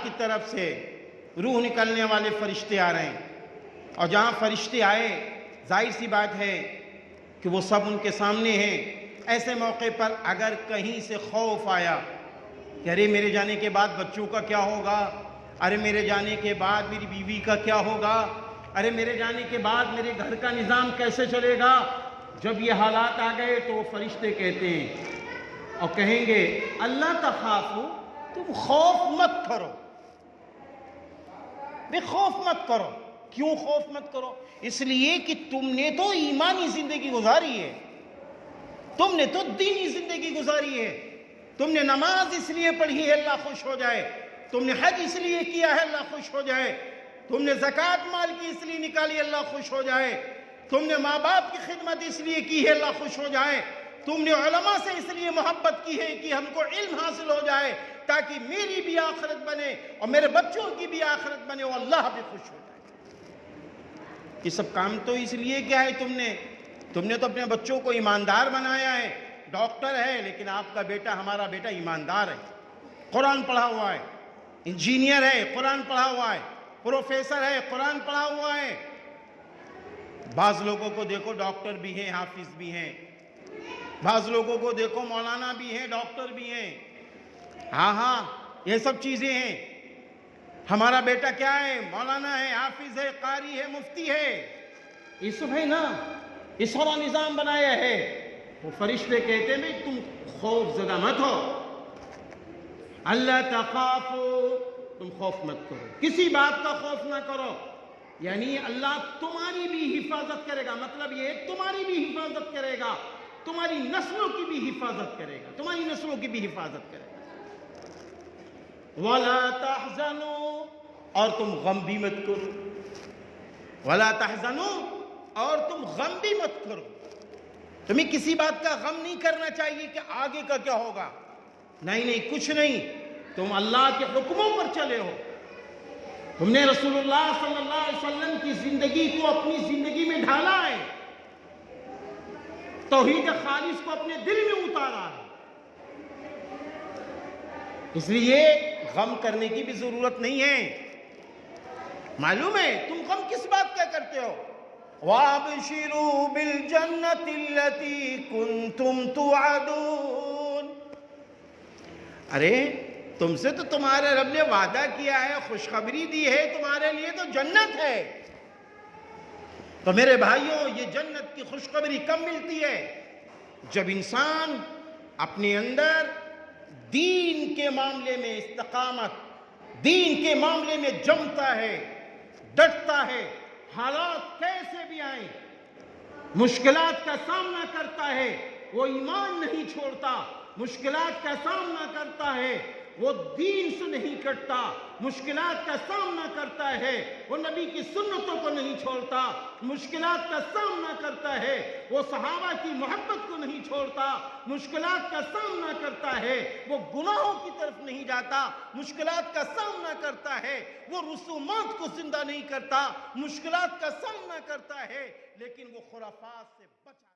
کی طرف سے روح نکلنے والے فرشتے آ رہے ہیں، اور جہاں فرشتے آئے ظاہر سی بات ہے کہ وہ سب ان کے سامنے ہیں۔ ایسے موقع پر اگر کہیں سے خوف آیا کہ ارے میرے جانے کے بعد بچوں کا کیا ہوگا، ارے میرے جانے کے بعد میری بیوی کا کیا ہوگا، ارے میرے جانے کے بعد میرے گھر کا نظام کیسے چلے گا، جب یہ حالات آ گئے تو وہ فرشتے کہتے ہیں اور کہیں گے اللہ تخافو، تم خوف مت کرو، بے خوف مت کرو۔ کیوں خوف مت کرو؟ اس لیے کہ تم نے تو ایمانی زندگی گزاری ہے، تم نے تو دینی زندگی گزاری ہے، تم نے نماز اس لیے پڑھی ہے اللہ خوش ہو جائے، تم نے حج اس لیے کیا ہے اللہ خوش ہو جائے، تم نے زکوٰۃ مال کی اس لیے نکالی اللہ خوش ہو جائے، تم نے ماں باپ کی خدمت اس لیے کی ہے اللہ خوش ہو جائے، تم نے علماء سے اس لیے محبت کی ہے کہ ہم کو علم حاصل ہو جائے تاکہ میری بھی آخرت بنے اور میرے بچوں کی بھی آخرت بنے اور اللہ بھی خوش ہو جائے۔ یہ سب کام تو اس لیے کیا ہے تم نے تو اپنے بچوں کو ایماندار بنایا ہے۔ ڈاکٹر ہے لیکن آپ کا بیٹا، ہمارا بیٹا ایماندار ہے، قرآن پڑھا ہوا ہے، انجینئر ہے قرآن پڑھا ہوا ہے، پروفیسر ہے قرآن پڑھا ہوا ہے۔ بعض لوگوں کو دیکھو ڈاکٹر بھی ہیں، حافظ بھی ہیں، بعض لوگوں کو دیکھو مولانا بھی ہیں، ڈاکٹر بھی ہیں۔ ہاں یہ سب چیزیں ہیں۔ ہمارا بیٹا کیا ہے؟ مولانا ہے، حافظ ہے، قاری ہے، مفتی ہے۔ یہ سب ہے نا، یہ سارا نظام بنایا ہے۔ وہ فرشتے کہتے ہیں بھئی تم خوف زدہ مت ہو، اللہ تخافو، تم خوف مت کرو، کسی بات کا خوف نہ کرو۔ یعنی اللہ تمہاری بھی حفاظت کرے گا، مطلب یہ تمہاری بھی حفاظت کرے گا، تمہاری نسلوں کی بھی حفاظت کرے گا، تمہاری نسلوں کی بھی حفاظت کرے گا۔ وَلَا تَحْزَنُوا، اور تم غم بھی مت کرو، وَلَا تَحْزَنُوا، اور تم غم بھی مت کرو۔ تمہیں کسی بات کا غم نہیں کرنا چاہیے کہ آگے کا کیا ہوگا، نہیں کچھ نہیں، تم اللہ کے حکموں پر چلے ہو، تم نے رسول اللہ صلی اللہ علیہ وسلم کی زندگی کو اپنی زندگی میں ڈھالا ہے، توحید خالص کو اپنے دل میں اتارا ہے، اس لیے غم کرنے کی بھی ضرورت نہیں ہے۔ معلوم ہے تم غم کس بات کا کرتے ہو؟ وَابْشِرُوا بِالْجَنَّةِ الَّتِي كُنْتُمْ تُوعَدُونَ، ارے تم سے تو تمہارے رب نے وعدہ کیا ہے، خوشخبری دی ہے، تمہارے لیے تو جنت ہے۔ تو میرے بھائیوں، یہ جنت کی خوشخبری کب ملتی ہے؟ جب انسان اپنے اندر دین کے معاملے میں استقامت، دین کے معاملے میں جمتا ہے، ڈٹتا ہے، حالات کیسے بھی آئیں مشکلات کا سامنا کرتا ہے، وہ ایمان نہیں چھوڑتا، مشکلات کا سامنا کرتا ہے، وہ دین سے نہیں کٹتا، مشکلات کا سامنا کرتا ہے، وہ نبی کی سنتوں کو نہیں چھوڑتا، مشکلات کا سامنا کرتا ہے، وہ صحابہ کی محبت کو نہیں چھوڑتا، مشکلات کا سامنا کرتا ہے، وہ گناہوں کی طرف نہیں جاتا، مشکلات کا سامنا کرتا ہے، وہ رسومات کو زندہ نہیں کرتا، مشکلات کا سامنا کرتا ہے لیکن وہ خرافات سے بچا